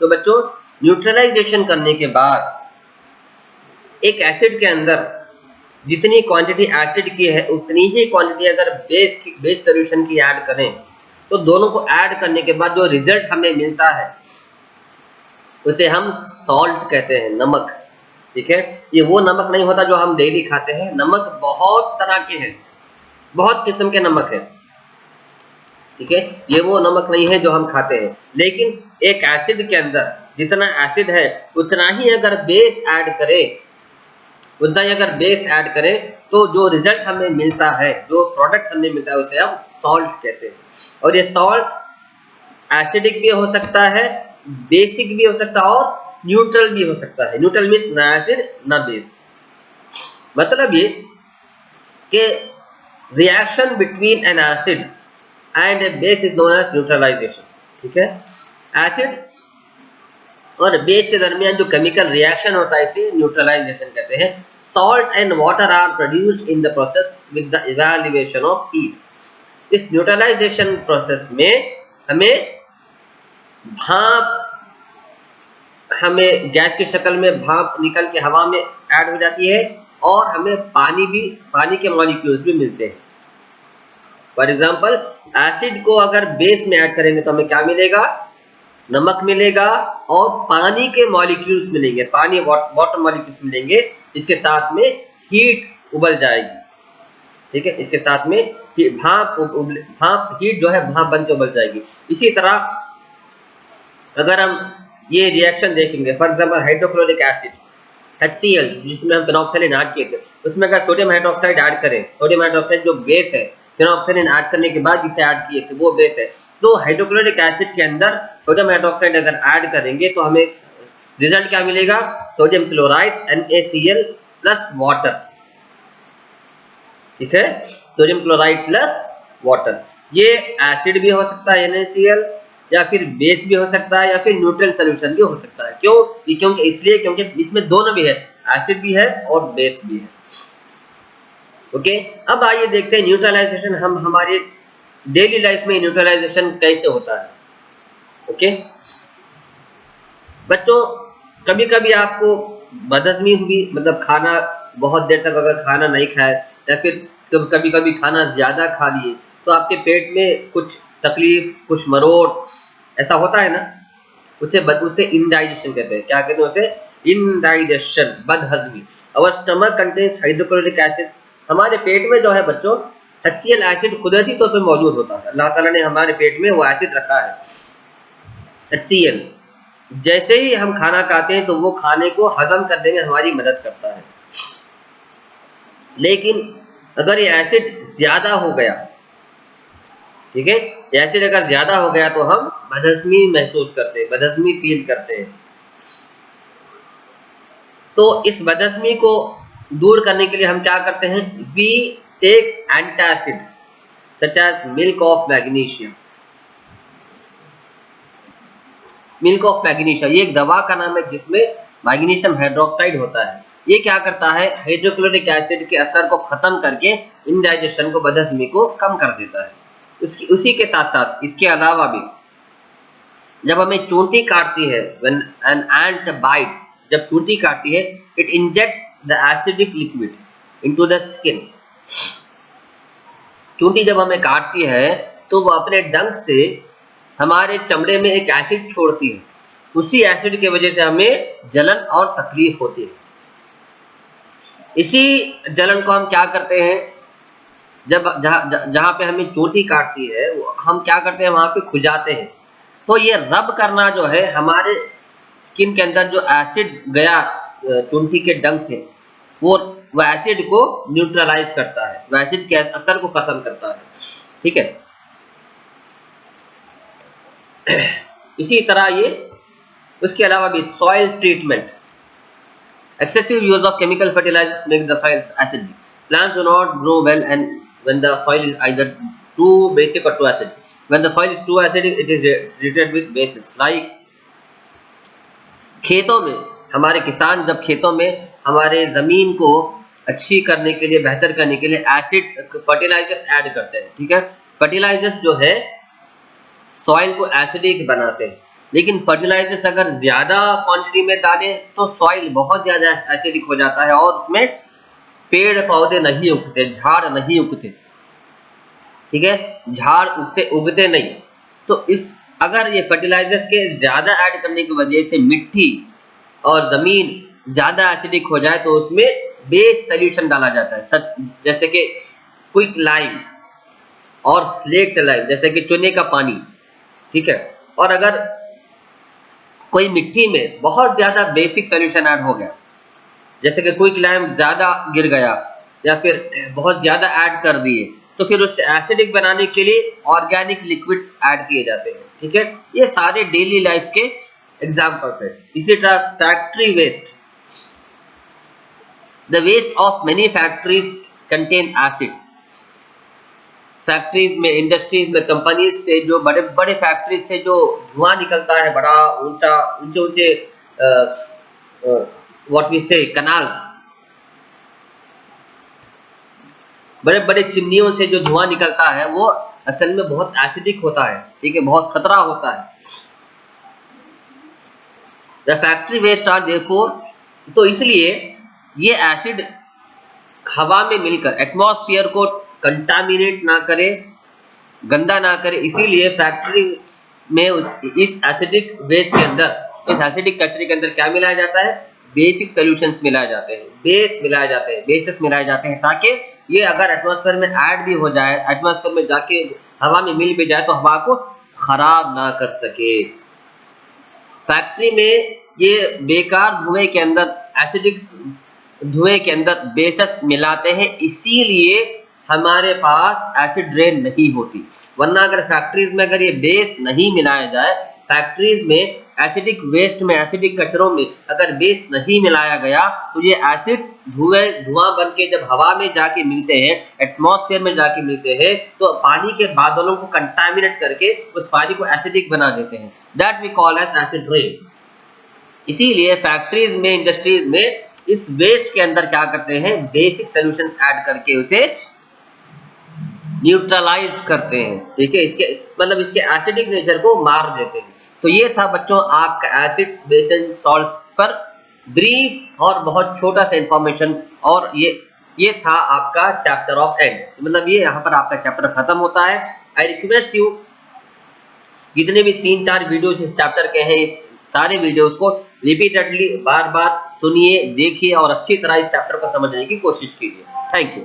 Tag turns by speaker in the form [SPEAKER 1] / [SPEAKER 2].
[SPEAKER 1] तो बच्चों न्यूट्रलाइजेशन करने के बाद एक एसिड के अंदर जितनी क्वांटिटी एसिड की है उतनी ही क्वांटिटी अगर बेस सॉल्यूशन की ऐड करें तो दोनों को ऐड करने के बाद जो रिजल्ट हमें मिलता है उसे हम सॉल्ट कहते हैं, नमक। ठीक है, ये वो नमक नहीं होता जो हम डेली खाते हैं। नमक बहुत तरह के हैं, बहुत किस्म के नमक है। ठीक है, ये वो नमक नहीं है जो हम खाते हैं। लेकिन एक एसिड के अंदर जितना एसिड है उतना ही अगर बेस ऐड करें तो जो रिजल्ट हमें मिलता है, जो प्रोडक्ट हमें मिलता है उसे हम सॉल्ट कहते हैं। और ये सॉल्ट एसिडिक भी हो सकता है, बेसिक भी हो सकता है और न्यूट्रल भी हो सकता है। न्यूट्रल मीन्स ना एसिड ना बेस। मतलब ये कि reaction between an acid and a base is known as neutralisation. ठीक है, एसिड और बेस के दरमियान जो केमिकल रिएक्शन होता है इसे न्यूट्रलाइजेशन कहते हैं। Salt and water are produced in the process with the evaluation of heat. इस न्यूट्रलाइजेशन प्रोसेस में हमें गैस की शक्ल में भाप निकल के हवा में ऐड हो जाती है और हमें पानी के मॉलिक्यूल्स भी मिलते हैं। फॉर एग्जांपल एसिड को अगर बेस में ऐड करेंगे तो हमें क्या मिलेगा? नमक मिलेगा और पानी के मॉलिक्यूल्स मिलेंगे, पानी वाटर मॉलिक्यूल्स मिलेंगे। इसके साथ में हीट उबल जाएगी। ठीक है, इसके साथ में भाप हीट जो है भाप बन के उबल जाएगी। इसी तरह अगर हम ये रिएक्शन देखेंगे, for example hydrochloric acid HCl जिसमें हम फेनोक्सिलिन ऐड किए थे, उसमें अगर सोडियम हाइड्रोक्साइड ऐड करें, सोडियम हाइड्रोक्साइड जो बेस है, फेनोक्सिलिन ऐड करने के बाद जिसे ऐड किए थे वो बेस है। तो हाइड्रोक्लोरिक एसिड के अंदर सोडियम हाइड्रोक्साइड अगर ऐड करेंगे तो हमें रिजल्ट क्या मिलेगा? Sodium chloride NaCl plus water. ठीक है, सोडियम क्लोराइड प्लस वाटर। ये एसिड भी हो सकता है NaCl, या फिर बेस भी हो सकता है, या फिर न्यूट्रल सॉल्यूशन भी हो सकता है। क्यों? क्योंकि इसमें दोनों भी है, एसिड भी है और बेस भी है। ओके, अब आइए देखते हैं न्यूट्रलाइजेशन हम हमारे डेली लाइफ में न्यूट्रलाइजेशन कैसे होता है। ओके बच्चों, कभी कभी आपको बदहजमी हुई, मतलब खाना बहुत देर तक अगर खाना नहीं खाए, या फिर कभी कभी खाना ज्यादा खा लिए तो आपके पेट में कुछ तकलीफ, कुछ मरोड़ ऐसा होता है ना, उसे इंडाइजेशन कहते हैं। क्या कहते हैं उसे? इंडाइजेशन, बदहजमी। Our stomach contains hydrochloric acid. हमारे पेट में जो है बच्चों HCl एसिड कुदरती तौर पे मौजूद होता है। अल्लाह ताला ने हमारे पेट में वो एसिड रखा है HCl। जैसे ही हम खाना खाते हैं तो वो खाने को हजम करने में हमारी मदद करता है। लेकिन अगर ये एसिड ज्यादा हो गया, ठीक है, एसिड अगर ज्यादा हो गया तो हम बदहजमी महसूस करते हैं, बदहजमी फील करते हैं। तो इस बदहजमी को दूर करने के लिए हम क्या करते हैं? We take antacid such as milk of magnesium. Milk of magnesium ये एक दवा का नाम है जिसमें मैग्नीशियम हाइड्रोक्साइड होता है। ये क्या करता है? हाइड्रोक्लोरिक एसिड के असर को खत्म करके इंडाइजेशन को, बदहजमी को कम कर देता है। उसी के साथ साथ इसके अलावा भी जब हमें चोटी काटती है, when an ant bites, जब चोटी काटती है, it injects the acidic liquid into the skin। चोटी जब हमें काटती है तो वो अपने डंक से हमारे चमड़े में एक एसिड छोड़ती है। उसी एसिड की वजह से हमें जलन और तकलीफ होती है। इसी जलन को हम क्या करते हैं? जब जहाँ पे हमें चोटी काटती है हम क्या करते हैं? वहां पे खुजाते हैं। तो ये रब करना जो है, हमारे स्किन के अंदर जो एसिड गया चुंठी के डंक से, वो एसिड को न्यूट्रलाइज करता है, वो एसिड के असर को खत्म करता है। ठीक है, इसी तरह ये उसके अलावा भी soil treatment. Excessive use of chemical fertilizers makes the soils acidic. Plants do not grow well and when the soil is either too basic or too acidic. When the soil is too acidic, it is treated with bases. Like खेतों में हमारे किसान जब खेतों में हमारे ज़मीन को अच्छी करने के लिए, बेहतर करने के लिए एसिड्स, फर्टिलाइजर्स ऐड करते हैं। ठीक है, फर्टिलाइजर्स जो है सॉइल को एसिडिक बनाते हैं। लेकिन फर्टिलाइजर्स अगर ज्यादा क्वांटिटी में डालें तो सॉइल बहुत ज्यादा एसिडिक हो जाता है और उसमें पेड़ पौधे नहीं उगते, झाड़ नहीं उगते, ठीक है, झाड़ उगते नहीं। तो इस अगर ये फर्टिलाइजर्स के ज्यादा ऐड करने की वजह से मिट्टी और जमीन ज्यादा एसिडिक हो जाए तो उसमें बेस सोल्यूशन डाला जाता है, जैसे कि क्विक लाइम और स्लेक्ट लाइम, जैसे कि चूने का पानी, ठीक है। और अगर कोई मिट्टी में बहुत ज्यादा बेसिक सोल्यूशन ऐड हो गया, जैसे कि क्विक लाइम ज्यादा गिर गया या फिर बहुत ज्यादा ऐड कर दिए, तो फिर उसे एसिडिक बनाने के लिए ऑर्गेनिक लिक्विड्स ऐड किए जाते हैं, ठीक है। ये सारे डेली लाइफ के एग्जांपल्स हैं। इसी तरह factory waste, the waste of many factories contain acids. Factories में, इंडस्ट्रीज में, कंपनीज से, जो बड़े बड़े फैक्ट्रीज से जो धुआं निकलता है, बड़ा ऊंचा ऊंचे ऊंचे व्हाट वी से कनाल्स, बड़े बड़े चिमनियों से जो धुआं निकलता है वो असल में बहुत एसिडिक होता है, ठीक है, बहुत खतरा होता है। The factory waste are therefore, तो इसलिए ये एसिड हवा में मिलकर एटमॉस्फेयर को कंटामिनेट ना करे, गंदा ना करे, इसीलिए फैक्ट्री में इस एसिडिक वेस्ट के अंदर, इस एसिडिक कचरे के अंदर क्या मिलाया जाता है, बेसिक सॉल्यूशंस मिलाए जाते हैं, बेस मिलाए जाते हैं, बेसिस मिलाए जाते हैं, ताकि ये अगर एटमॉस्फेयर में ऐड भी हो जाए, एटमॉस्फेयर में जाके हवा में मिल भी जाए तो हवा को खराब ना कर सके। फैक्ट्री में ये बेकार धुएं के अंदर, एसिडिक धुएं के अंदर बेसस मिलाते हैं, इसीलिए हमारे पास एसिड रेन नहीं होती। वरना अगर फैक्ट्रीज में अगर ये बेस नहीं मिलाया जाए, फैक्ट्रीज में एसिडिक वेस्ट में, एसिडिक कचरों में अगर बेस नहीं मिलाया गया तो ये एसिड्स धुआं बन के जब हवा में जाके मिलते हैं, एटमॉस्फेयर में जाके मिलते हैं, तो पानी के बादलों को कंटामिनेट करके उस पानी को एसिडिक बना देते हैं। That we call as acid rain. इसीलिए फैक्ट्रीज में, इंडस्ट्रीज में इस वेस्ट के अंदर क्या करते हैं, बेसिक सॉल्यूशंस ऐड करके उसे न्यूट्रलाइज करते हैं, ठीक है, इसके मतलब इसके एसिडिक नेचर को मार देते हैं। तो ये था बच्चों आपका एसिड्स, बेस एंड सॉल्ट्स पर ब्रीफ और बहुत छोटा सा इंफॉर्मेशन, और ये था आपका चैप्टर ऑफ एंड, मतलब ये यहाँ पर आपका चैप्टर खत्म होता है। आई रिक्वेस्ट यू, जितने भी 3-4 वीडियोस इस चैप्टर के हैं, इस सारे वीडियोस को रिपीटेडली बार बार सुनिए, देखिए और अच्छी तरह इस चैप्टर को समझने की कोशिश कीजिए। Thank you.